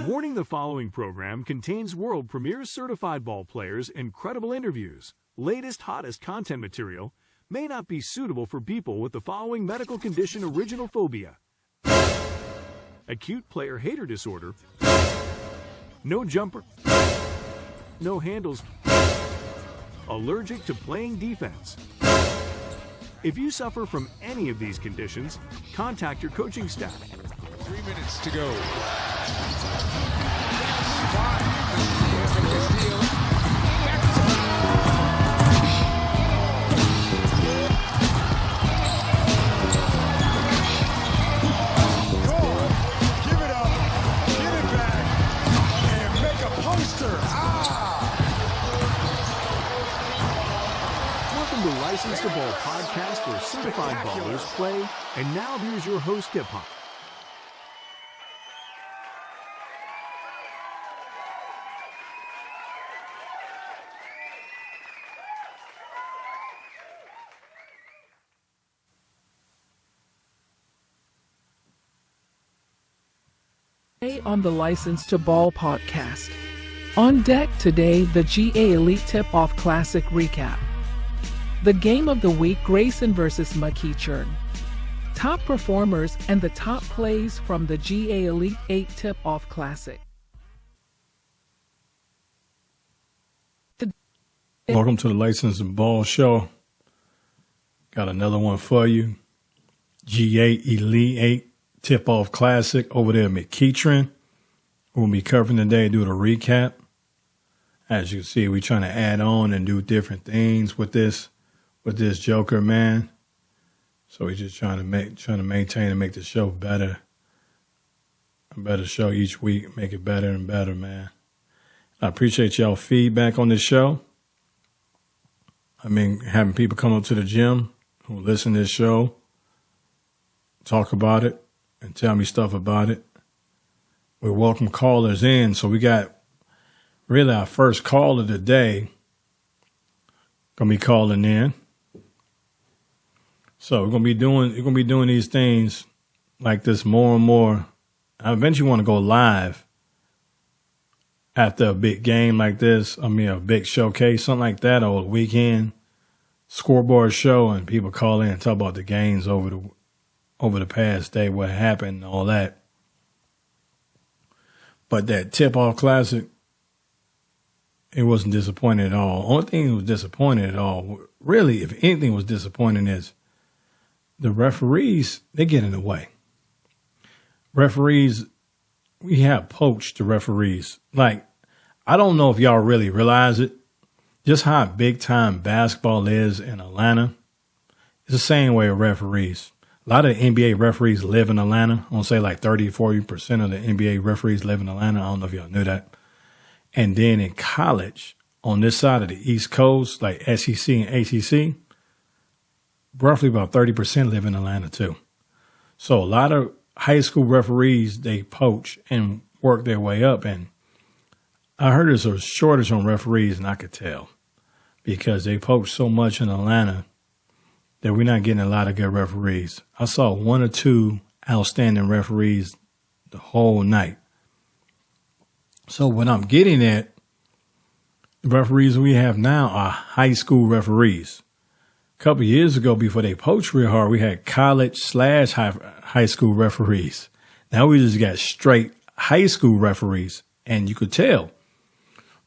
Warning: the following program contains world premiere certified ball players, incredible interviews, latest, hottest content material, may not be suitable for people with the following medical condition: original phobia, acute player hater disorder, no jumper, no handles, allergic to playing defense. If you suffer from any of these conditions, contact your coaching staff. 3 minutes to go. Welcome to License to Ball podcast, where certified ballers play. And now here's your host, Tipoff. On the License to Ball podcast. On deck today, the GA Elite Tip-Off Classic recap. The game of the week, Grayson versus McEachern. Top performers and the top plays from the GA Elite 8 Tip-Off Classic. Welcome to the License to Ball show. Got another one for you. GA Elite 8 Tip-Off Classic over there at McEachern. We'll be covering today, do the recap. As you can see, we're trying to add on and do different things with this Joker, man. So we're just trying to maintain and make the show better. A better show each week, make it better and better, man. I appreciate y'all feedback on this show. I mean, having people come up to the gym who listen to this show, talk about it, and tell me stuff about it. We welcome callers in. So we got really our first call of the day gonna be calling in. So we're gonna be doing these things like this more and more. I eventually want to go live after a big game like this. I mean, a big showcase, something like that, or a weekend scoreboard show, and people call in and talk about the games over the past day, what happened, and all that. But that Tip-Off Classic, it wasn't disappointing at all. Only thing that was disappointing at all, really, if anything was disappointing, is the referees, they get in the way. Referees, we have poached the referees. Like, I don't know if y'all really realize it, just how big time basketball is in Atlanta. It's the same way with referees. A lot of the NBA referees live in Atlanta. I want to say like 30-40% of the NBA referees live in Atlanta. I don't know if y'all knew that. And then in college, on this side of the East Coast, like SEC and ACC, roughly about 30% live in Atlanta too. So a lot of high school referees, they poach and work their way up. And I heard there's a shortage on referees, and I could tell because they poach so much in Atlanta that we're not getting a lot of good referees. I saw one or two outstanding referees the whole night. So what I'm getting at, the referees we have now are high school referees. A couple of years ago, before they poached real hard, we had college/high school referees. Now we just got straight high school referees, and you could tell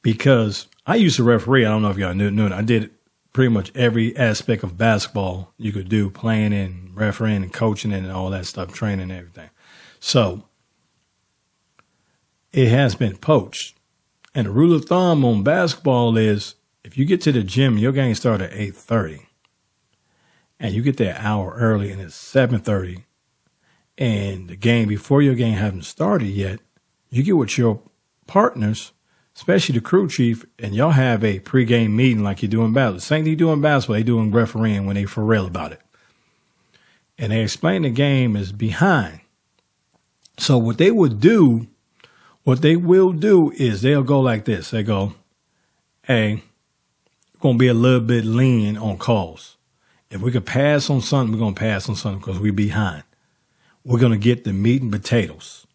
because I used to referee. I don't know if y'all knew it. I did it. Pretty much every aspect of basketball you could do, playing and refereeing and coaching and all that stuff, training and everything. So it has been poached. And the rule of thumb on basketball is if you get to the gym, your game starts at 8:30 and you get there an hour early and it's 7:30 and the game, before your game hasn't started yet, you get with your partners, especially the crew chief, and y'all have a pregame meeting like you do in basketball. Same thing you do in basketball, they do in refereeing when they for real about it. And they explain the game is behind. So what they will do is they'll go like this. They go, hey, we're going to be a little bit lenient on calls. If we could pass on something, we're going to pass on something because we're behind. We're going to get the meat and potatoes.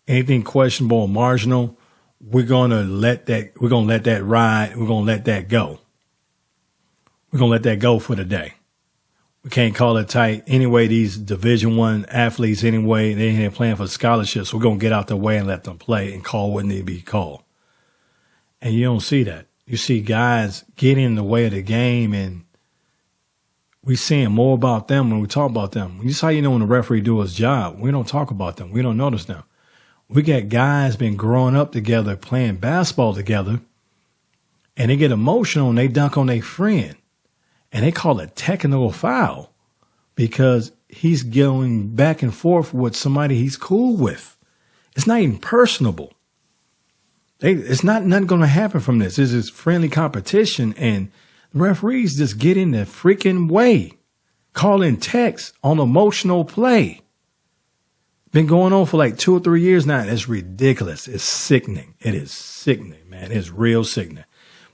anything questionable or marginal, we're gonna let that ride. We're gonna let that go. We're gonna let that go for the day. We can't call it tight. Anyway, these Division I athletes, anyway, they ain't playing for scholarships. We're gonna get out the way and let them play and call what need to be called. And you don't see that. You see guys get in the way of the game, and we seeing more about them when we talk about them. This is how you know when the referee do his job. We don't talk about them. We don't notice them. We got guys been growing up together, playing basketball together, and they get emotional and they dunk on their friend. And they call it technical foul because he's going back and forth with somebody he's cool with. It's not even personable. It's nothing going to happen from this. This is friendly competition, and the referees just get in the freaking way, calling techs on emotional play. Been going on for like 2 or 3 years now. It's ridiculous. It's sickening. It is sickening, man. It's real sickening.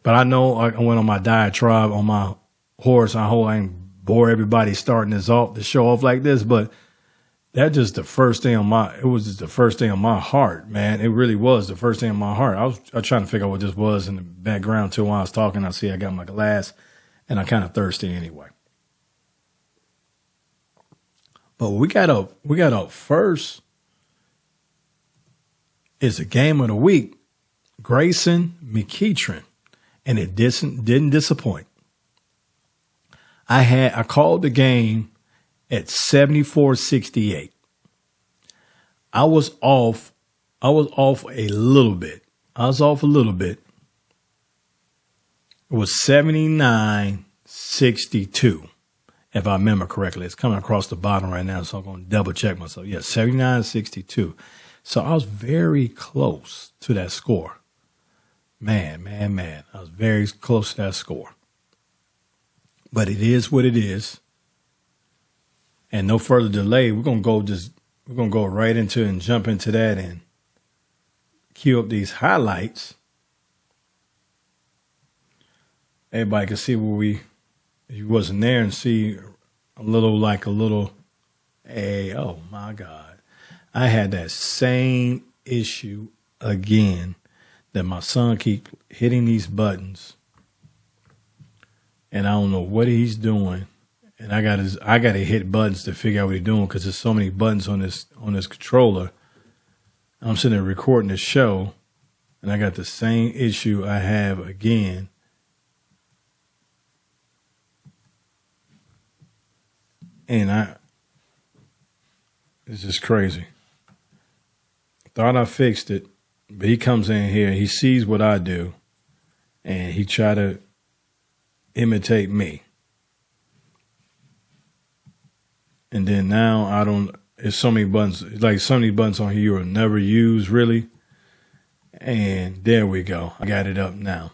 But I know I went on my diatribe on my horse. I hope I ain't bore everybody starting this off to show off like this, but that just the first thing on it was just the first thing on my heart, man. It really was the first thing on my heart. I was trying to figure out what this was in the background too while I was talking. I see I got my glass and I'm kind of thirsty anyway. But we got up first is the game of the week, Grayson, McEachern, and it didn't disappoint. I called the game at 74-68. I was off a little bit. It was 79-62, if I remember correctly. It's coming across the bottom right now, so I'm going to double check myself. Yeah, 79-62. So I was very close to that score. Man. I was very close to that score. But it is what it is. And no further delay, we're gonna go right into and jump into that and cue up these highlights. Everybody can see where if you wasn't there, and see a little, hey, oh my God. I had that same issue again, that my son keep hitting these buttons. And I don't know what he's doing. And I gotta hit buttons to figure out what he's doing because there's so many buttons on this controller. I'm sitting there recording the show, and I got the same issue I have again. And it's just crazy. Thought I fixed it, but he comes in here, he sees what I do, and he try to imitate me. And then now there's so many buttons, like so many buttons on here you will never use really. And there we go. I got it up now.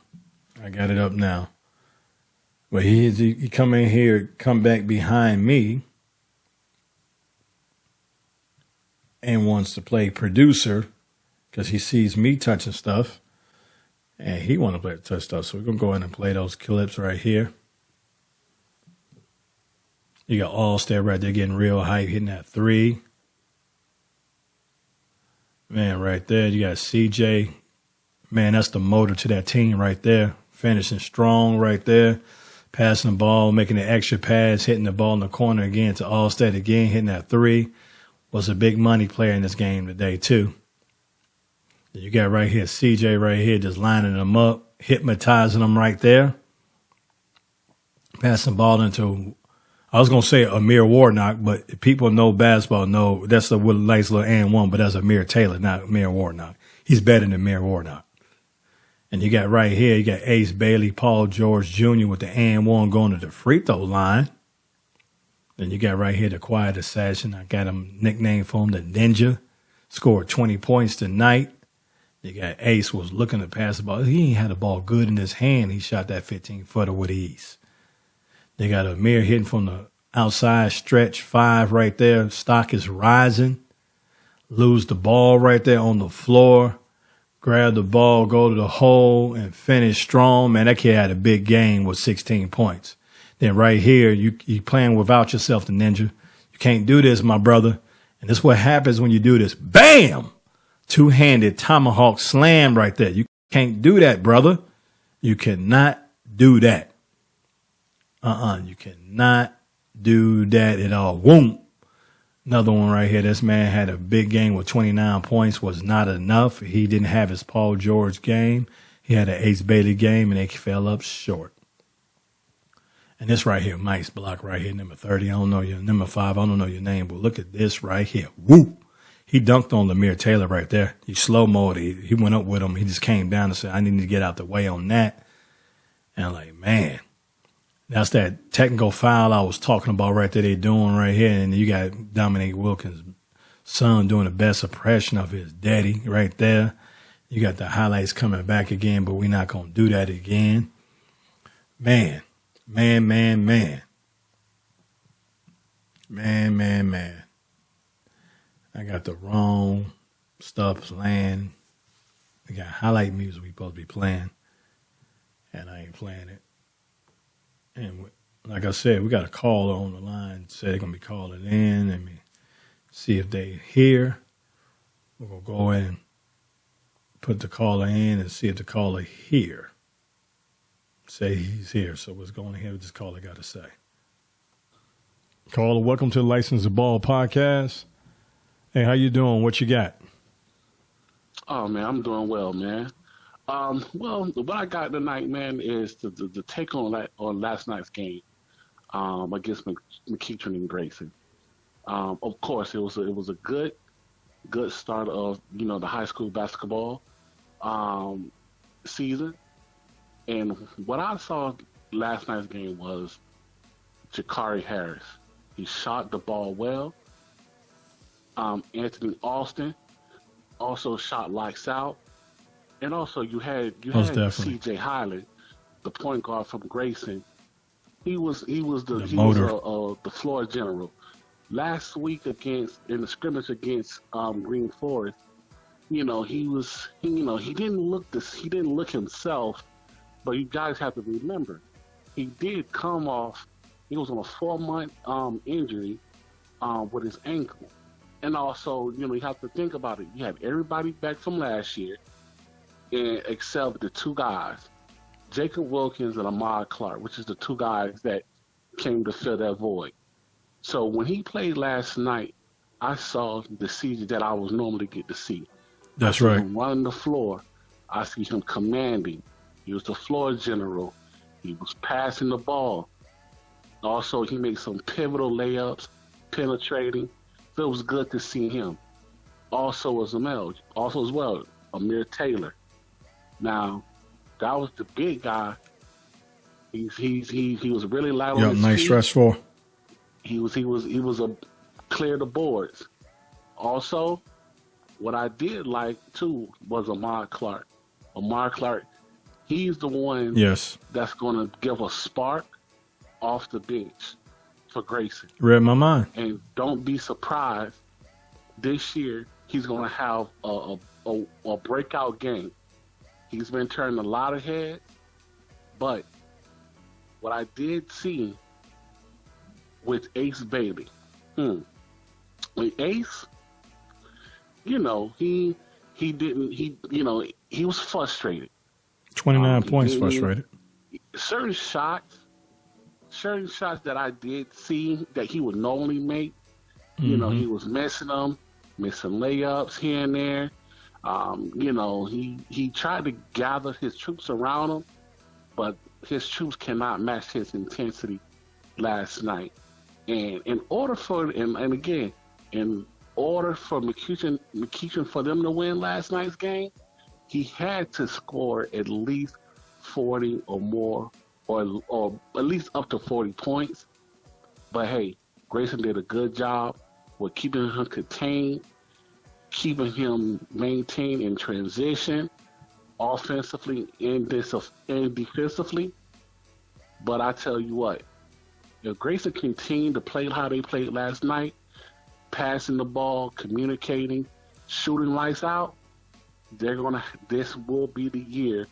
But he come in here, come back behind me and wants to play producer because he sees me touching stuff. And he want to touch stuff, so we're going to go ahead and play those clips right here. You got Alston right there getting real hype, hitting that three. Man, right there, you got CJ. Man, that's the motor to that team right there. Finishing strong right there. Passing the ball, making an extra pass, hitting the ball in the corner again to Alston again, hitting that three. Was a big money player in this game today, too. You got right here, CJ right here, just lining them up, hypnotizing them right there. Passing the ball into, I was going to say Amir Warnock, but people know basketball, know that's a nice little and one, but that's Amir Taylor, not Amir Warnock. He's better than Amir Warnock. And you got right here, you got Ace Bailey, Paul George Jr. with the and one going to the free throw line. Then you got right here the quiet assassin. I got him nicknamed for him, the Ninja. Scored 20 points tonight. You got Ace was looking to pass the ball. He ain't had the ball good in his hand. He shot that 15-footer with ease. They got Amir hitting from the outside stretch 5 right there. Stock is rising. Lose the ball right there on the floor. Grab the ball, go to the hole, and finish strong. Man, that kid had a big game with 16 points. Then right here, you playing without yourself, the Ninja. You can't do this, my brother. And this is what happens when you do this. Bam! Two-handed tomahawk slam right there. You can't do that, brother. You cannot do that. You cannot do that at all. Boom. Another one right here. This man had a big game with 29 points. Was not enough. He didn't have his Paul George game. He had an Ace Bailey game, and they fell up short. And this right here, Mike's block right here, number 30. I don't know your number 5. I don't know your name, but look at this right here. Woo! He dunked on Amir Taylor right there. He slow-moed. He went up with him. He just came down and said, I need to get out the way on that. And I'm like, man. That's that technical foul I was talking about right there they're doing right here. And you got Dominique Wilkins' son doing the best impression of his daddy right there. You got the highlights coming back again, but we're not going to do that again. Man. I got the wrong stuff playing. I got highlight music we supposed to be playing, and I ain't playing it. And like I said, we got a caller on the line. Said they're going to be calling in. Let me see if they here. We're going to go in and put the caller in and see if the caller here. Say he's here. So what's going to hear what this caller got to say. Caller, welcome to the License to Ball podcast. Hey, how you doing? What you got? Oh, man, I'm doing well, man. Well, what I got tonight, man, is the take on last night's game against McEachern and Grayson. Of course, it was a good start of the high school basketball season. And what I saw last night's game was Gicarris Harris. He shot the ball well. Anthony Alston also shot lights out. And also you had C.J. Hyland, the point guard from Grayson. He was the floor general. Last week in the scrimmage against Greenforest, he didn't look himself, but you guys have to remember, he did come off. He was on a 4-month injury with his ankle, and also you have to think about it. You had everybody back from last year. And except the two guys, Jacob Wilkins and Amir Clark, which is the two guys that came to fill that void. So when he played last night, I saw the CJ that I was normally get to see. That's right. Him running the floor. I see him commanding. He was the floor general. He was passing the ball. Also, he made some pivotal layups, penetrating. So it was good to see him. Also as well, Amir Taylor. Now, that was the big guy. He was really light on his feet. Nice stretch for. He was a clear the boards. Also, what I did like too was Amir Clark. Amir Clark, he's the one that's going to give a spark off the bench for Grayson. Read my mind. And don't be surprised this year he's going to have a breakout game. He's been turning a lot of heads, but what I did see with Ace Bailey, with Ace, he was frustrated. 29 points frustrated. Certain shots that I did see that he would normally make, he was missing them, missing layups here and there. He tried to gather his troops around him, but his troops cannot match his intensity last night. And in order for McEachern for them to win last night's game, he had to score at least 40 or more, or at least up to 40 points. But hey, Grayson did a good job with keeping him contained, keeping him maintained in transition, offensively and defensively. But I tell you what, if Grayson continued to play how they played last night, passing the ball, communicating, shooting lights out, this will be the year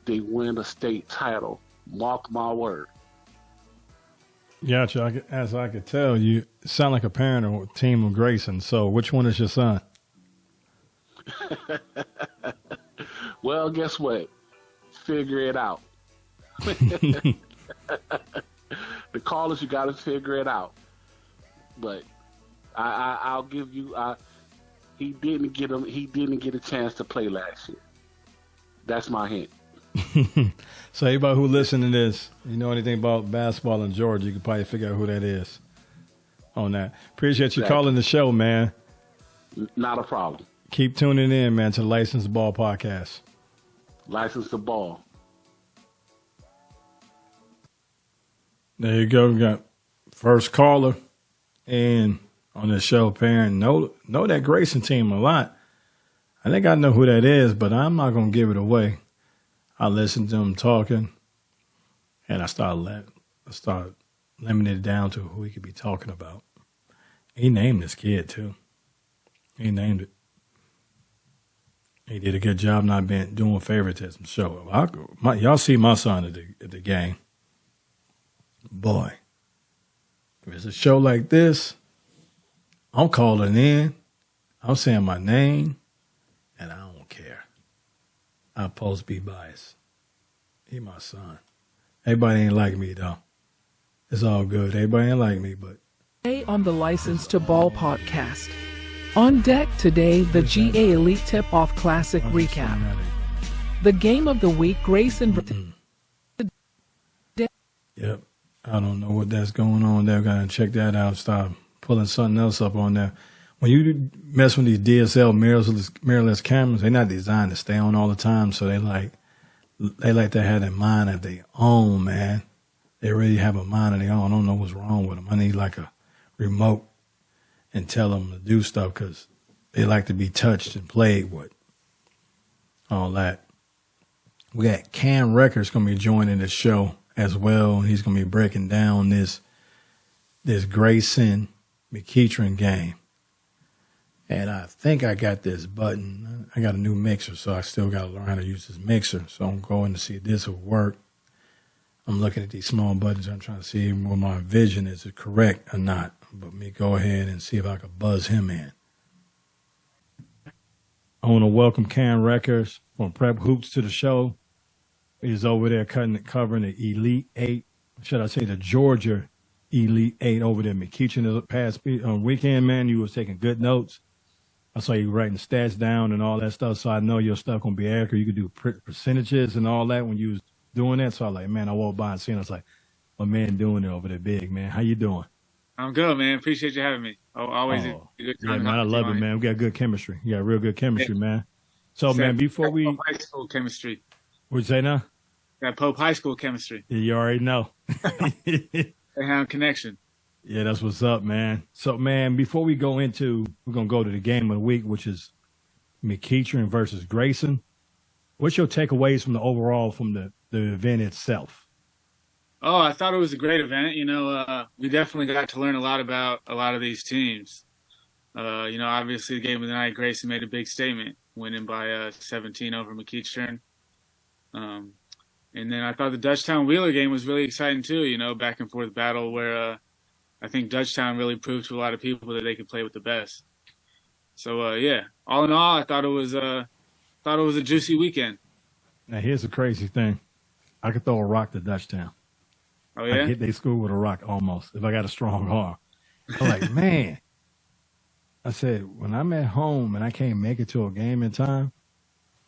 they win the state title. Mark my word. Gotcha. As I could tell, you sound like a parent of a team of Grayson. So which one is your son? Well, guess what? Figure it out. The callers, you got to figure it out. But I'll give you. He didn't get him. He didn't get a chance to play last year. That's my hint. So anybody who listen to this, you know anything about basketball in Georgia, you can probably figure out who that is on that. Appreciate you calling the show, man. Not a problem. Keep tuning in, man, to the License to Ball podcast. License to Ball. There you go. We got first caller and on the show, parent. Know that Grayson team a lot. I think I know who that is, but I'm not going to give it away. I listened to him talking, and I started limiting it down to who he could be talking about. He named this kid, too. He named it. He did a good job not doing favoritism. So y'all see my son at the game. Boy, if it's a show like this, I'm calling in. I'm saying my name, and I don't care. I'm supposed to be biased. He my son. Everybody ain't like me, though. It's all good. Everybody ain't like me, but. Today on the License to Ball podcast. On deck today, the GA Elite Tip-Off Classic recap. The game of the week, Grayson. Yep. I don't know what that's going on there. Gotta check that out. Stop pulling something else up on there. When you mess with these DSL mirrorless cameras, they're not designed to stay on all the time. So they like to have their mind of their own, man. They really have a mind of their own. I don't know what's wrong with them. I need like a remote and tell them to do stuff because they like to be touched and played with. All that. We got Cam Records going to be joining the show as well. He's going to be breaking down this Grayson McEachern game. And I think I got this button. I got a new mixer, so I still got to learn how to use this mixer. So I'm going to see if this will work. I'm looking at these small buttons. I'm trying to see where my vision is correct or not. But me go ahead and see if I can buzz him in. I want to welcome Cam Records from Prep Hoops to the show. He's over there covering the Elite Eight. Should I say the Georgia Elite Eight over there. McEachern the past weekend, man, you was taking good notes. I saw you writing stats down and all that stuff, so I know your stuff going to be accurate. You could do percentages and all that when you was doing that. So I was like, man, I walked by and seen it. I was like, my man doing it over there big, man. How you doing? I'm good, man. Appreciate you having me. Always a good time. Yeah, man, I love it, man. We got good chemistry. You got real good chemistry, man. So, man, before we... Pope High School chemistry. What'd you say now? Got Pope High School chemistry. Yeah, you already know. They have a connection. Yeah, that's what's up, man. So, man, before we go into... We're going to go to the game of the week, which is McEachern versus Grayson. What's your takeaways from the event itself? Oh, I thought it was a great event. We definitely got to learn a lot about a lot of these teams. Obviously the game of the night, Grayson made a big statement, winning by 17 over McEachern. And then I thought the Dutchtown Wheeler game was really exciting too, back and forth battle where I think Dutchtown really proved to a lot of people that they could play with the best. So, all in all, I thought it was a juicy weekend. Now, here's the crazy thing. I could throw a rock to Dutchtown. Oh, yeah? I could hit their school with a rock almost if I got a strong arm. I'm like, man. I said, when I'm at home and I can't make it to a game in time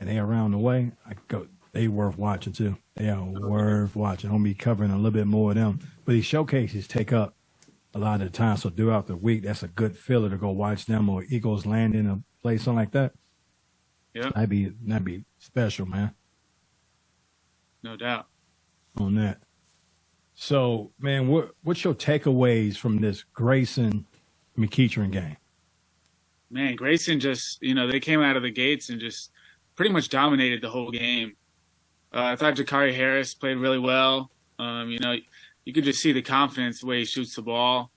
and they around the way, they worth watching too. They are worth watching. I'm going to be covering a little bit more of them. But these showcases take up a lot of the time. So throughout the week, that's a good filler to go watch them or Eagles Landing or play something like that. Yeah. That'd be special, man. No doubt. On that. So, man, what's your takeaways from this Grayson McEachern game? Man, Grayson just, they came out of the gates and just pretty much dominated the whole game. I thought Gicarris Harris played really well. You could just see the confidence the way he shoots the ball.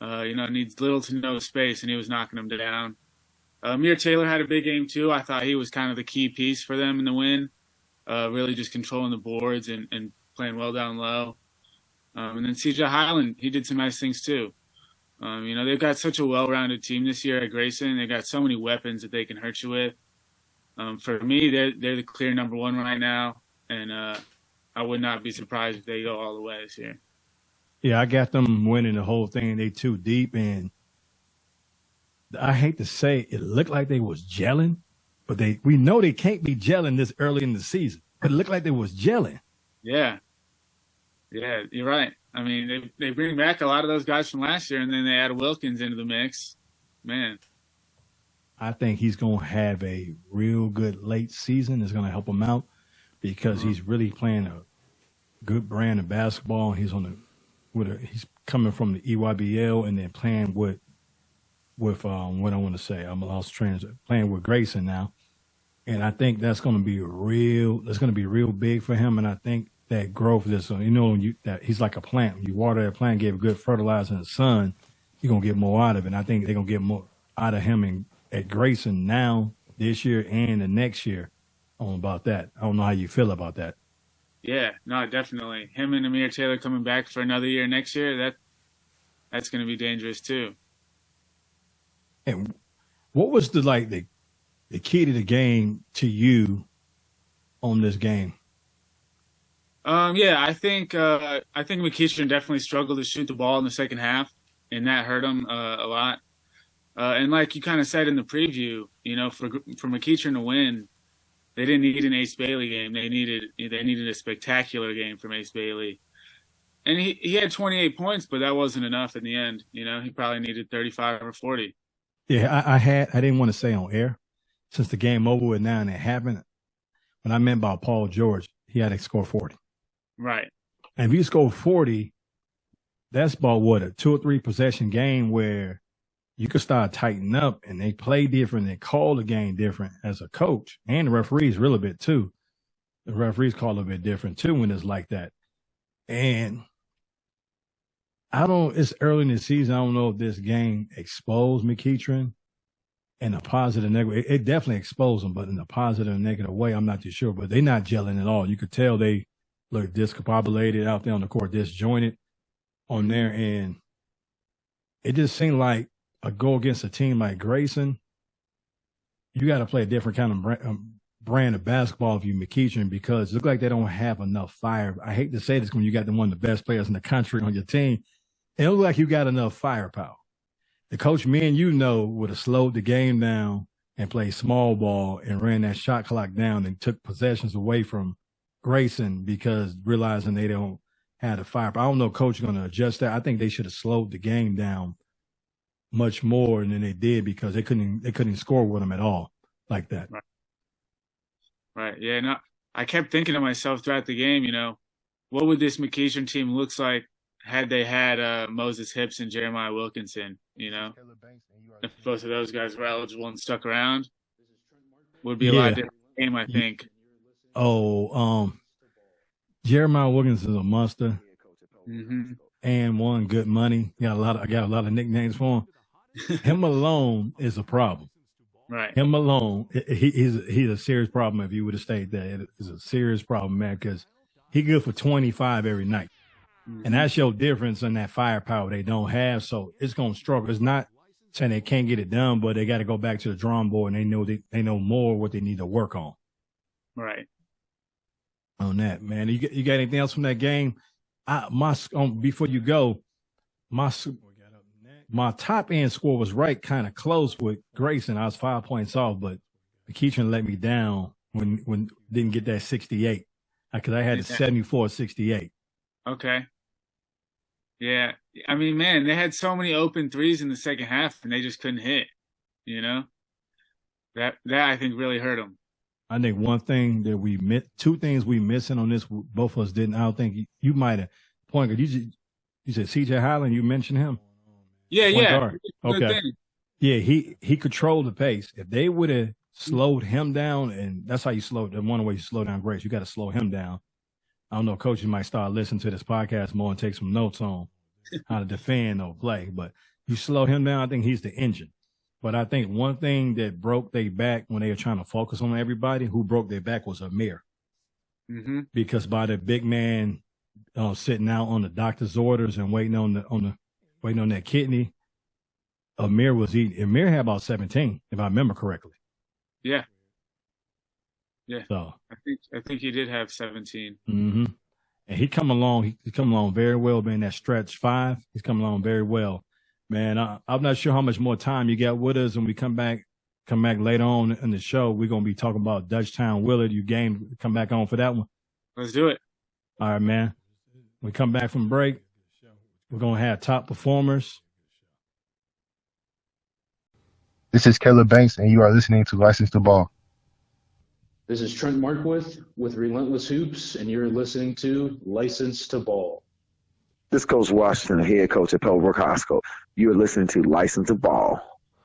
Needs little to no space, and he was knocking them down. Amir Taylor had a big game, too. I thought he was kind of the key piece for them in the win, really just controlling the boards and playing well down low. And then CJ Highland, he did some nice things too. They've got such a well-rounded team this year at Grayson. They've got so many weapons that they can hurt you with. For me, they're the clear number one right now, and I would not be surprised if they go all the way this year. Yeah, I got them winning the whole thing. They too deep, and I hate to say it looked like they was gelling, but we know they can't be gelling this early in the season. But it looked like they was gelling. Yeah, you're right. I mean, they bring back a lot of those guys from last year, and then they add Wilkins into the mix. Man, I think he's going to have a real good late season. It's going to help him out because he's really playing a good brand of basketball. He's he's coming from the EYBL and then playing with what I want to say. I'm a lost train, playing with Grayson now. And I think that's going to be real big for him. And I think that growth is, that he's like a plant. When you water that plant, give good fertilizer in the sun, you're going to get more out of it. And I think they're going to get more out of him at Grayson now, this year, and the next year. I don't know about that. I don't know how you feel about that. Yeah, no, definitely. Him and Amir Taylor coming back for another year next year, that's going to be dangerous too. And what was the key to the game to you on this game? Yeah, I think McEachern definitely struggled to shoot the ball in the second half, and that hurt him a lot. And like you kind of said in the preview, for McEachern to win, they didn't need an Ace Bailey game. They needed a spectacular game from Ace Bailey. And he had 28 points, but that wasn't enough in the end. He probably needed 35 or 40. Yeah, I didn't want to say on air since the game over with now and it happened. When I meant by Paul George, he had to score 40. Right. And if you score 40, that's about a 2 or 3 possession game where you could start tightening up and they play different. They call the game different as a coach, and the referees really a bit too. The referees call a bit different too when it's like that. And it's early in the season. I don't know if this game exposed McEachern in a positive, negative. It definitely exposed them, but in a positive and negative way, I'm not too sure. But they're not gelling at all. You could tell they look discombobulated out there on the court, disjointed on there. And it just seemed like a go against a team like Grayson, you got to play a different kind of brand of basketball if you're McEachern, because it looks like they don't have enough fire. I hate to say this when you got one of the best players in the country on your team. It looks like you got enough firepower. The coach, me and would have slowed the game down and played small ball and ran that shot clock down and took possessions away from Grayson because realizing they don't have the firepower. I don't know if coach is going to adjust that. I think they should have slowed the game down much more than they did because they couldn't score with them at all like that. Right. Yeah. No, I kept thinking to myself throughout the game, what would this McEachern team looks like had they had Moses Hips and Jeremiah Wilkinson, if both of those guys were eligible and stuck around, would be a lot different game, I think. Jeremiah Wilkinson is a monster. Mm-hmm. And one good money. I got a lot of nicknames for him. Him alone is a problem. Right. Him alone, he's a serious problem. If you would have stayed there, it's a serious problem, man, because he good for 25 every night. Mm-hmm. And that's your difference in that firepower they don't have. So it's going to struggle. It's not saying they can't get it done, but they got to go back to the drawing board and they know more what they need to work on. Right. On that, man. You got anything else from that game? Before you go, my top end score was right, kind of close with Grayson. I was 5 points off, but McEachern let me down when didn't get that 68 because I had a 74-68. Okay. Yeah, I mean, man, they had so many open threes in the second half, and they just couldn't hit. That I think really hurt them. I think one thing that we missed, 2 things we missing on this, both of us didn't. I don't think you might have pointed. You said C.J. Highland. You mentioned him. Yeah. Okay. Yeah, he controlled the pace. If they would have slowed him down, and that's how you one way you slow down Grace. You got to slow him down. I don't know, coaches might start listening to this podcast more and take some notes on how to defend or play. But you slow him down, I think he's the engine. But I think one thing that broke their back when they were trying to focus on everybody, who broke their back was Amir. Mm-hmm. Because by the big man sitting out on the doctor's orders and waiting on that kidney, Amir had about 17, if I remember correctly. Yeah. Yeah. So I think he did have 17. Mm-hmm. And he come along very well, man. That stretch 5, he's coming along very well, man. I'm not sure how much more time you got with us when we come back later on in the show. We're gonna be talking about Dutchtown Willard. You come back on for that one. Let's do it. All right, man. When we come back from break, we're gonna have top performers. This is Caleb Banks, and you are listening to License to Ball. This is Trent Markwith with Relentless Hoops, and you're listening to License to Ball. This is Coach Washington, head coach at Pebblebrook High School. You are listening to License to Ball.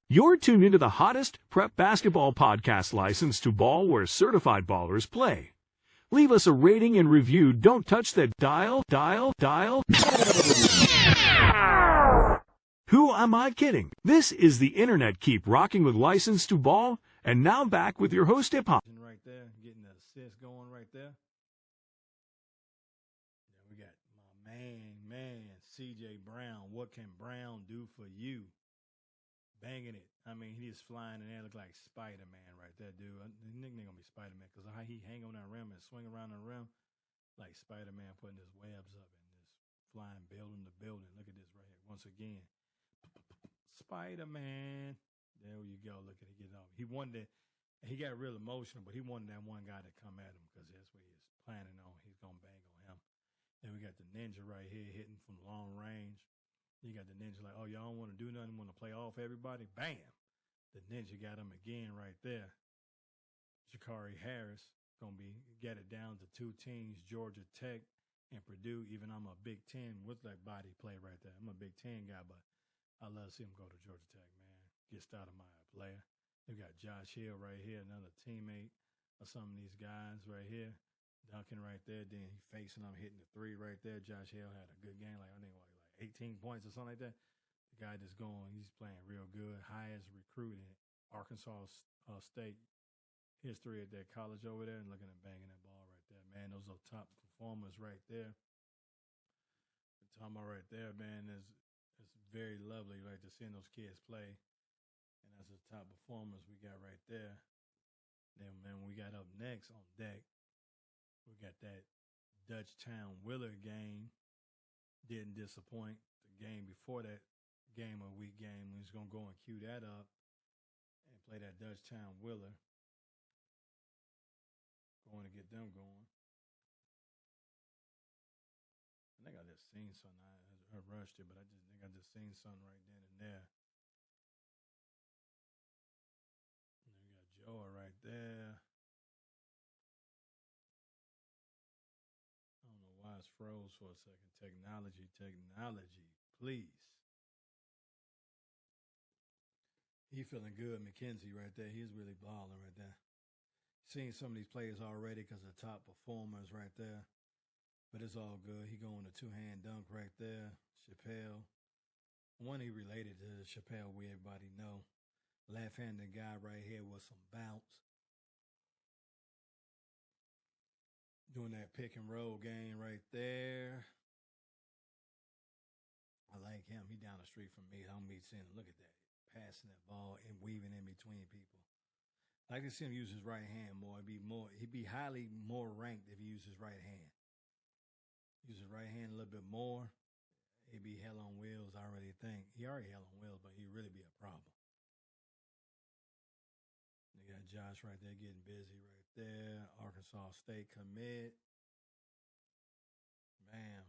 You're tuned into the hottest prep basketball podcast, License to Ball, where certified ballers play. Leave us a rating and review. Don't touch that dial. Who am I kidding? This is the internet. Keep rocking with License to Ball. And now back with your host, Tipoff. Right there, getting the assist going right there. Yeah, we got my man, C.J. Brown. What can Brown do for you? Banging it. I mean, he's flying in there, look like Spider-Man right there, dude. His nickname gonna be Spider-Man because how he hang on that rim and swing around the rim like Spider-Man putting his webs up and just flying building to building. Look at this right here. Once again, Spider-Man. There you go. Look at it get off. He wanted it. He got real emotional, but he wanted that one guy to come at him because that's what he was planning on. He's gonna bang on him. Then we got the ninja right here hitting from long range. You got the ninja like, oh, y'all don't want to do nothing, want to play off everybody. Bam! The ninja got him again right there. Gicarris Harris got it down to 2 teams, Georgia Tech and Purdue. Even I'm a Big Ten with that body play right there. I'm a Big Ten guy, but I love to see him go to Georgia Tech, man. Get started my player. We got Josh Hill right here, another teammate of some of these guys right here. Duncan right there. Then he facing him, hitting the 3 right there. Josh Hill had a good game, like 18 points or something like that. The guy that's he's playing real good. Highest recruit in Arkansas State history at that college over there, and looking at banging that ball right there, man. Those are top performers right there. The talking about right there, man, it's very lovely, right, to seeing those kids play. And that's the top performers we got right there. Then, man, we got up next on deck, we got that Dutchtown Willard game. Didn't disappoint. The game before that game of week game, we was going to go and cue that up and play that Dutchtown Willard. Going to get them going. I think I just seen something. I rushed it, but I think I just seen something right then and there. And we got Joah right there. I don't know why it's froze for a second. Technology, please. He feeling good, McKenzie right there. He's really balling right there. Seen some of these players already because of top performers right there. But it's all good. He going to 2-hand dunk right there. Chappelle. One he related to the Chappelle we everybody know. Left-handed guy right here with some bounce. Doing that pick and roll game right there. I like him. He down the street from me. I'm seeing him. Look at that. Passing that ball and weaving in between people. I like to see him use his right hand more. He'd be highly more ranked if he used his right hand. Use his right hand a little bit more. He'd be hell on wheels, I already think. He already hell on wheels, but he'd really be a problem. You got Josh right there getting busy right there. Arkansas State commit. Bam.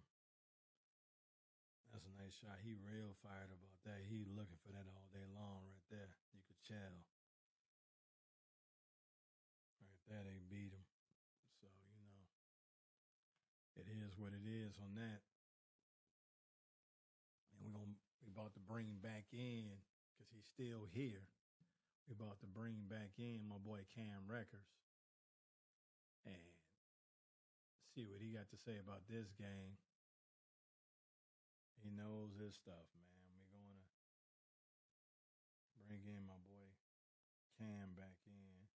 That's a nice shot. He real fired about that. He looking for that all day long right there. You could tell. Right there, they beat him. So, it is what it is on that. And we about to bring back in, because he's still here. We about to bring back in my boy Cam Records and see what he got to say about this game. He knows his stuff, man. We're going to bring in my boy Cam back in.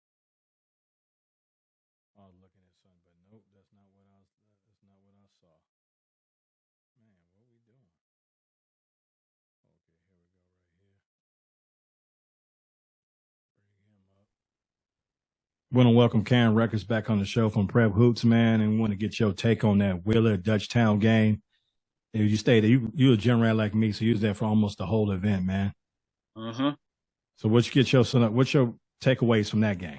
I was looking at something, but nope, that's not what I saw. Man, what are we doing? Okay, here we go right here. Bring him up. Want to welcome Karen Records back on the show from Prep Hoops, man, and want to get your take on that Wheeler Dutchtown game. You stated you a general like me, so you was there for almost the whole event, man. So what's your takeaways from that game?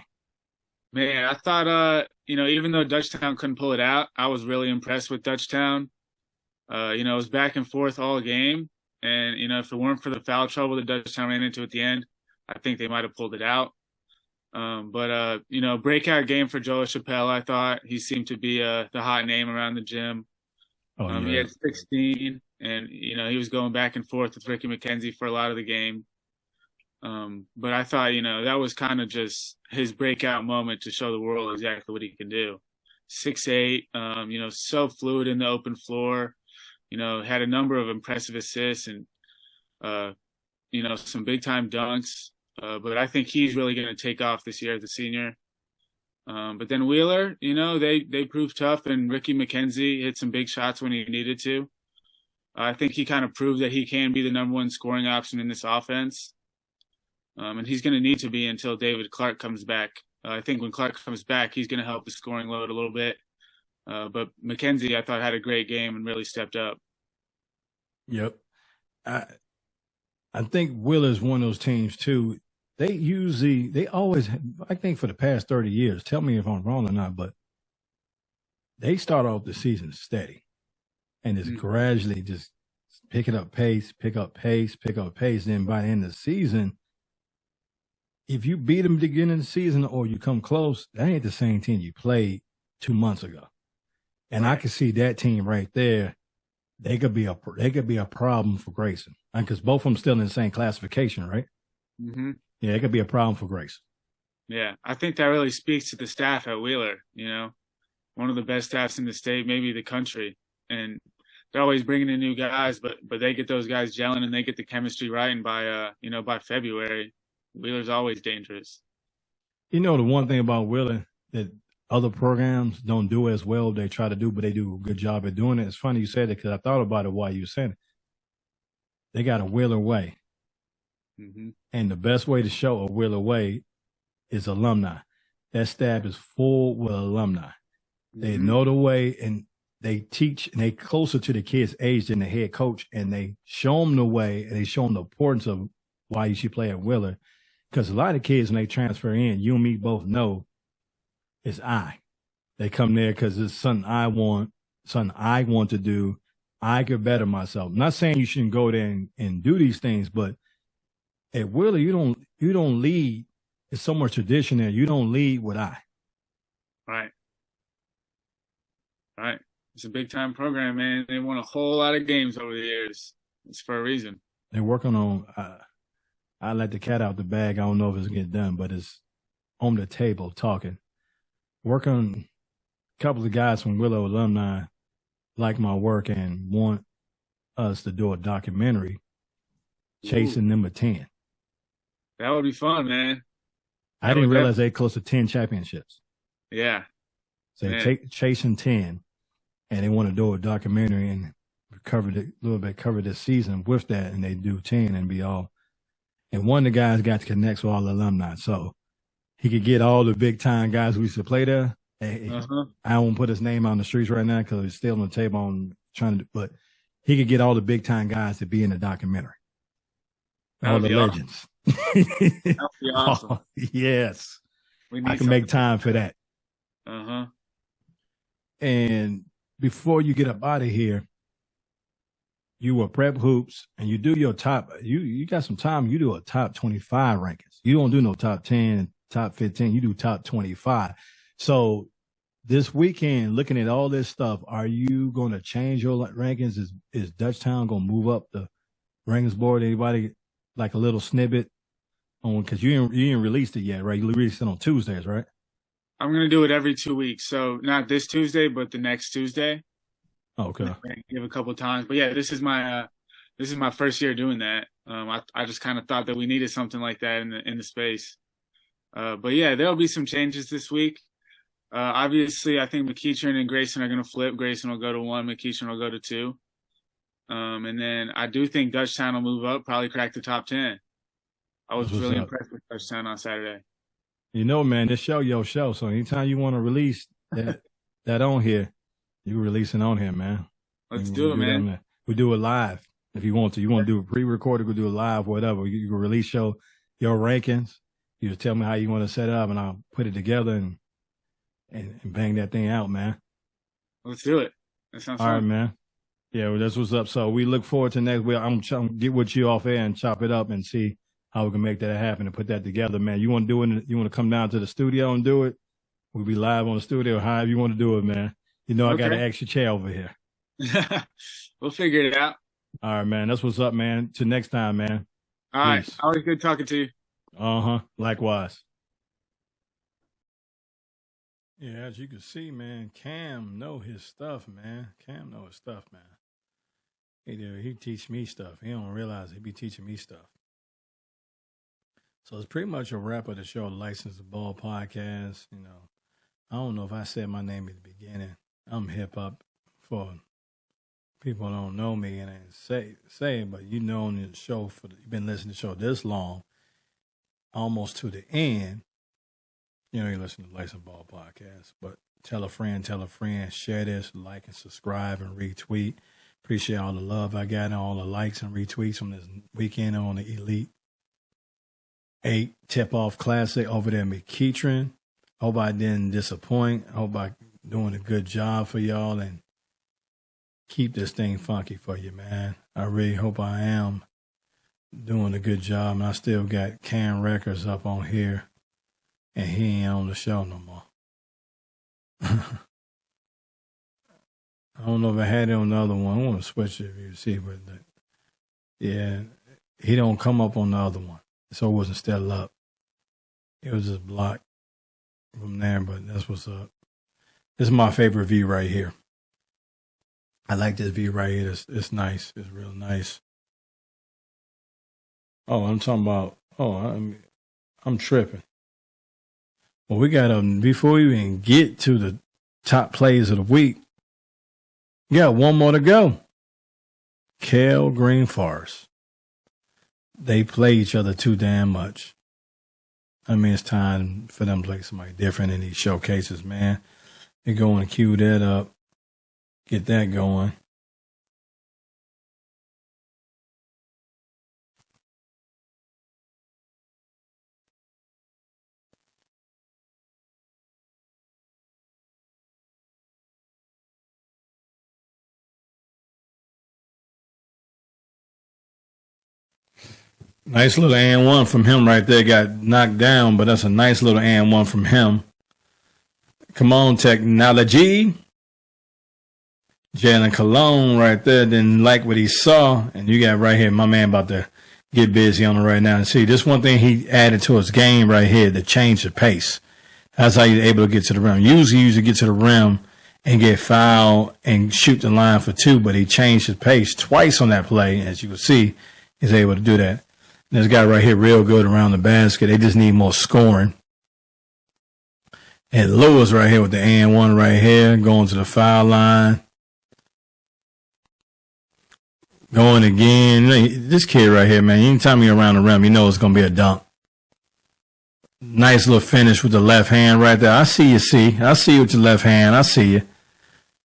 Man, I thought even though Dutchtown couldn't pull it out, I was really impressed with Dutchtown. It was back and forth all game, and if it weren't for the foul trouble that Dutchtown ran into at the end, I think they might have pulled it out. Breakout game for Joah Chappelle. I thought he seemed to be the hot name around the gym. He had 16, and he was going back and forth with Ricky McKenzie for a lot of the game. But I thought that was kind of just his breakout moment to show the world exactly what he can do. 6'8", so fluid in the open floor. Had a number of impressive assists and some big time dunks. But I think he's really going to take off this year as a senior. But then Wheeler, they proved tough, and Ricky McKenzie hit some big shots when he needed to. I think he kind of proved that he can be the number one scoring option in this offense. And he's going to need to be until David Clark comes back. I think when Clark comes back, he's going to help the scoring load a little bit. But McKenzie, I thought, had a great game and really stepped up. Yep. I think Wheeler's one of those teams, too. They always, I think for the past 30 years, tell me if I'm wrong or not, but they start off the season steady and just gradually just pick up pace. Then by the end of the season, if you beat them at the beginning of the season or you come close, that ain't the same team you played 2 months ago. And I can see that team right there. They could be a problem for Grayson because both of them still in the same classification, right? Mm-hmm. Yeah, it could be a problem for Grayson. Yeah, I think that really speaks to the staff at Wheeler. One of the best staffs in the state, maybe the country, and they're always bringing in new guys, but they get those guys gelling and they get the chemistry right. And by February, Wheeler's always dangerous. The one thing about Wheeler that other programs don't do as well, they try to do, but they do a good job at doing it. It's funny you said it because I thought about it while you said it. They got a Wheeler way. Mm-hmm. And the best way to show a Wheeler way is alumni. That staff is full with alumni. They know the way and they teach and they closer to the kids' age than the head coach, and they show them the way and they show them the importance of why you should play at Wheeler. Because a lot of kids, when they transfer in, you and me both know it's I. They come there because it's something I want to do. I could better myself. I'm not saying you shouldn't go there and do these things, but at Wheeler, you don't lead. It's so much tradition there. You don't lead with I. Right. It's a big time program, man. They won a whole lot of games over the years. It's for a reason. They're working on. I let the cat out the bag. I don't know if it's getting done, but it's on the table talking. Working a couple of guys from Willow alumni like my work and want us to do a documentary chasing number 10. That would be fun, man. I didn't realize they close to 10 championships. Yeah. So they're chasing 10, and they want to do a documentary and cover this season with that, and they do 10 and be all. And one of the guys got to connect with all the alumni, so he could get all the big time guys who used to play there. I won't put his name on the streets right now because he's still on the table on but he could get all the big time guys to be in the documentary. All the legends. That'd be awesome. Oh, yes. I can make time for that. And before you get up out of here, you were Prep Hoops and you do your top, you got some time, you do a top 25 rankings. You don't do no top 10, top 15, you do top 25. So this weekend, looking at all this stuff, are you going to change your rankings? Is Dutchtown going to move up the rankings board? Anybody like a little snippet on, because you ain't released it yet, right? You released it on Tuesdays, right? I'm going to do it every 2 weeks. So not this Tuesday, but the next Tuesday. Okay. Give a couple of times. But yeah, this is my first year doing that. I just kind of thought that we needed something like that in the space. But yeah, there'll be some changes this week. Obviously, I think McEachern and Grayson are going to flip. Grayson will go to 1, McEachern will go to 2. And then I do think Dutchtown will move up, probably crack the top 10. I was really impressed with Dutchtown on Saturday. You know, man, this show your show. So anytime you want to release that on here, you release it on here, man. Let's do it, man. We do it live if you want to. You want to do it pre-recorded, we'll do it live, whatever. You can release your rankings. You just tell me how you want to set it up, and I'll put it together and bang that thing out, man. Let's do it. That sounds fun. All right, man. Yeah, well, that's what's up. So we look forward to next week. I'm trying to get with you off air and chop it up and see how we can make that happen and put that together, man. You want to do it? You want to come down to the studio and do it? We'll be live on the studio, however you want to do it, man. You know, I got an extra chair over here. We'll figure it out. All right, man. That's what's up, man. Till next time, man. All right. Always good talking to you. Likewise. Yeah, as you can see, man, Cam know his stuff, man. Cam know his stuff, man. He teach me stuff. He don't realize he be teaching me stuff. So it's pretty much a wrap of the show, License to Ball podcast. You know, I don't know if I said my name at the beginning. I'm hip hop for people who don't know me and I say it, but you know on the show you've been listening to the show this long, almost to the end. You know, you listen to the License to Ball podcast. But tell a friend, share this, like and subscribe and retweet. Appreciate all the love I got and all the likes and retweets from this weekend on the Elite 8 Tipoff Classic over there in McEachern. Hope I didn't disappoint. Hope I'm doing a good job for y'all and keep this thing funky for you, man. I really hope I am doing a good job. And I still got Cam Records up on here, and he ain't on the show no more. I don't know if I had it on the other one. I want to switch it if you see, but yeah, he don't come up on the other one. So it wasn't still up. It was just blocked from there, but that's what's up. This is my favorite view right here. I like this view right here. It's nice. It's real nice. Oh, I'm talking about, I'm tripping. Well, we got before we even get to the top plays of the week, we got one more to go. Kell, Greenforest. They play each other too damn much. I mean, it's time for them to play somebody different in these showcases, man. They go and cue that up, get that going. Nice little and one from him right there. Got knocked down, but that's a nice little and one from him. Come on, technology. Jaylen Colon right there didn't like what he saw. And you got right here, my man about to get busy on it right now. And see, this one thing he added to his game right here to change the pace. That's how you're able to get to the rim. Usually you get to the rim and get fouled and shoot the line for two, but he changed his pace twice on that play. As you can see, he's able to do that. This guy right here real good around the basket. They just need more scoring. And Lewis right here with the and one right here, going to the foul line. Going again. This kid right here, man, anytime you're around the rim, you know it's going to be a dunk. Nice little finish with the left hand right there. I see you, C. I see you with your left hand. I see you.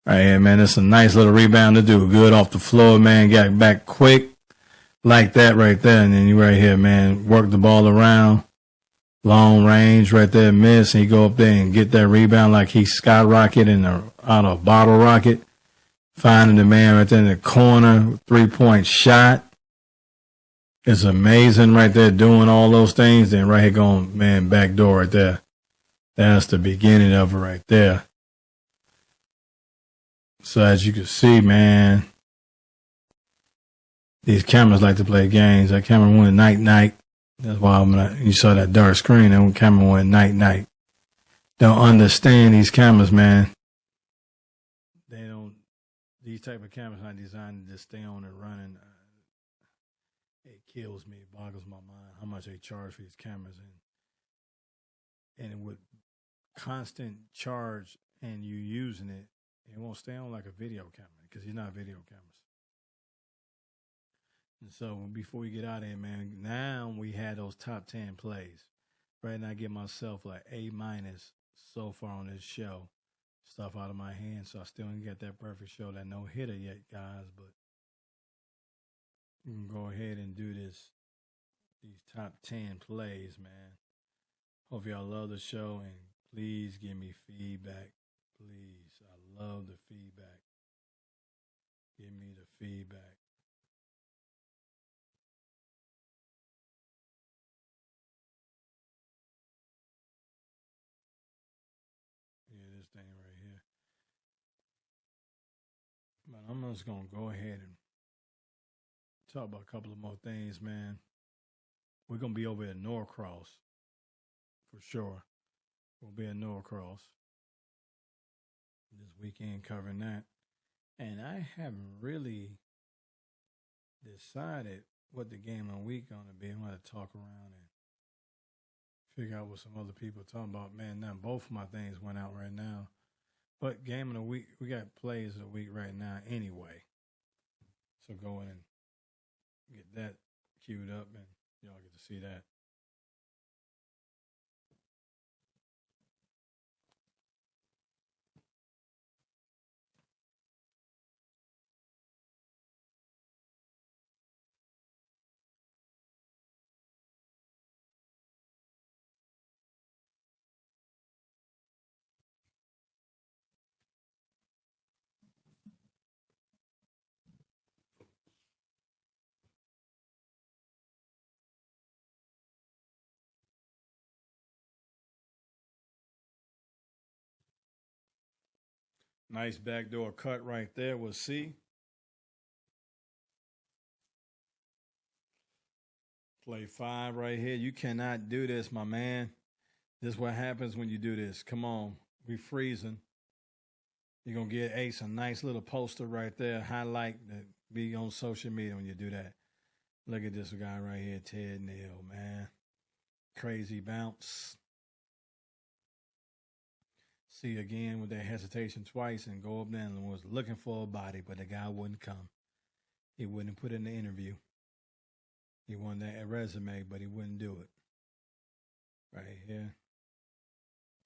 Right here, man. That's a nice little rebound to do. Good off the floor, man. Got back quick. Like that right there. And then you right here, man, work the ball around. Long range right there, miss. And you go up there and get that rebound like he skyrocketed out of a bottle rocket. Finding the man right there in the corner. 3-point shot. It's amazing right there doing all those things. Then right here going, man, back door right there. That's the beginning of it right there. So as you can see, man, these cameras like to play games. That camera went night. That's why you saw that dark screen. That camera went night. Don't understand these cameras, man. These type of cameras not designed to just stay on and running. It kills me. It boggles my mind how much they charge for these cameras. And with constant charge and you using it, it won't stay on like a video camera because they're not video cameras. And so before we get out of here, man, now we had those top 10 plays. right now. I give myself like A- so far on this show. Stuff out of my hands, so I still didn't get that perfect show, that no hitter yet, guys. But we can go ahead and do this. These top 10 plays, man. Hope y'all love the show, and please give me feedback. Please, I love the feedback. Give me the feedback. Yeah, this thing right here. But I'm just going to go ahead and talk about a couple of more things, man. We're going to be over at Norcross for sure. We'll be at Norcross this weekend covering that. And I haven't really decided what the game of the week going to be. I'm going to talk around and figure out what some other people are talking about. Man, now both of my things went out right now. But game of the week, we got plays of the week right now anyway. So go in and get that queued up, and y'all get to see that. Nice backdoor cut right there. We'll see. Play 5 right here. You cannot do this, my man. This is what happens when you do this. Come on. We freezing. You're going to get Ace a nice little poster right there. Highlight that be on social media when you do that. Look at this guy right here, Ted Neal, man. Crazy bounce. See again with that hesitation twice and go up there and was looking for a body, but the guy wouldn't come. He wouldn't put in the interview. He wanted that resume, but he wouldn't do it. Right here.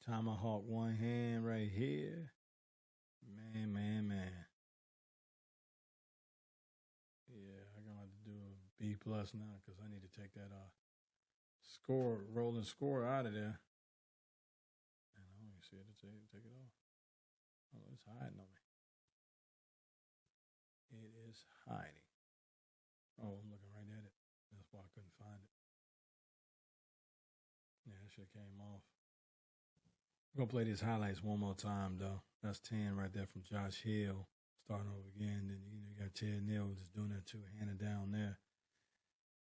Tomahawk one hand right here. Man. Yeah, I'm going to have to do a B+ now because I need to take that rolling score out of there. And I don't even see it. Take it off. Oh, it's hiding on me. It is hiding. Oh, I'm looking right at it. That's why I couldn't find it. Yeah, that shit came off. We're going to play these highlights one more time, though. That's 10 right there from Josh Hill. Starting over again. Then you got Ted Neal just doing that two-handed down there.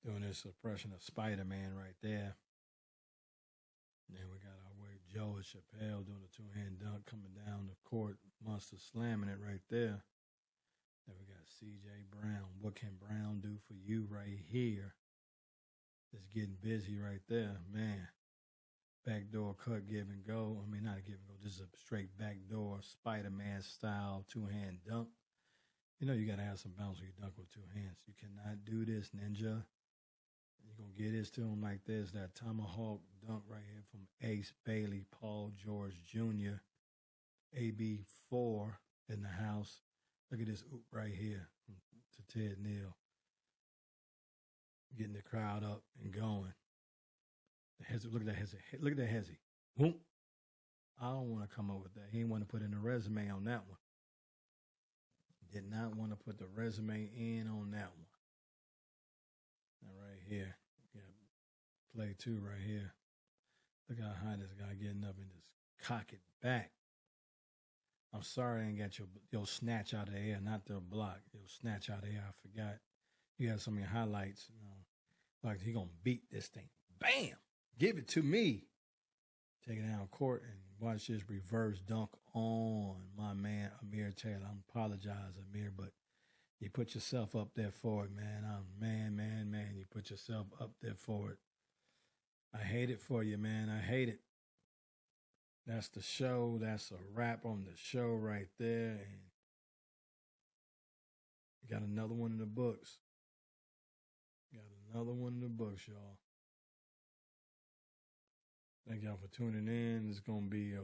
Doing this suppression of Spider-Man right there. And then we got our way Joah Chappelle doing a two-hand dunk coming down the court. Monster slamming it right there. Then we got C.J. Brown. What can Brown do for you right here? Just getting busy right there. Man. Backdoor cut, give and go. I mean, not a give and go. This is a straight backdoor Spider-Man style two-hand dunk. You know you got to have some bounce when you dunk with two hands. You cannot do this, ninja. You're going to get this to him like this. That tomahawk dunk right here from Ace Bailey, Paul George Jr., AB4 in the house. Look at this oop right here to Ted Neal. Getting the crowd up and going. Look at that hezzy. Look at that hezzy. Boom. I don't want to come up with that. He didn't want to put in a resume on that one. Did not want to put the resume in on that one. Now right here. Yeah, play 2 right here. Look how high this guy getting up and just cock it back. I'm sorry I ain't got your snatch out of the air, not the block. Your snatch out of the air. I forgot. You got some of your highlights. You know, like he going to beat this thing. Bam! Give it to me. Take it down court and watch this reverse dunk on my man, Amir Taylor. I apologize, Amir, but you put yourself up there for it, man. Man. You put yourself up there for it. I hate it for you, man. I hate it. That's the show. That's a wrap on the show right there. And you got another one in the books. Got another one in the books, y'all. Thank y'all for tuning in. It's going to be a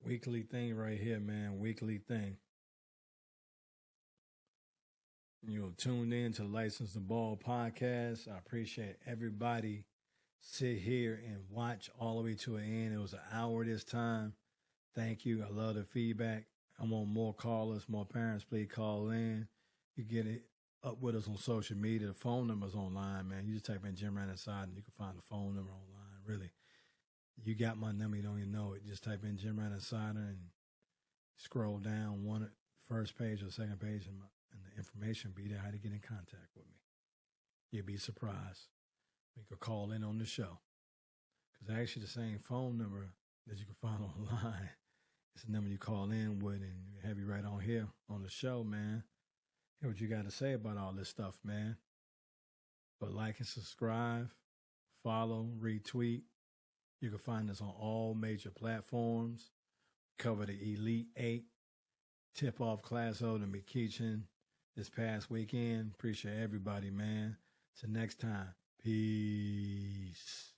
weekly thing right here, man. Weekly thing. You're tuned in to License to Ball podcast. I appreciate everybody sit here and watch all the way to the end. It was an hour this time. Thank you. I love the feedback. I want more callers, more parents. Please call in. You get it up with us on social media. The phone number's online, man. You just type in Jim Ran Inside and you can find the phone number online. Really. You got my number. You don't even know it. Just type in Jim Ran Inside and scroll down one first page or second page and the information be there how to get in contact with me. You'll be surprised. You could call in on the show. Because actually the same phone number that you can find online, it's the number you call in with and have you right on here on the show, man. Hear what you got to say about all this stuff, man. But like and subscribe, follow, retweet. You can find us on all major platforms. Cover the Elite 8, Tipoff Class O, the McEachern this past weekend. Appreciate everybody, man. Till next time. Peace.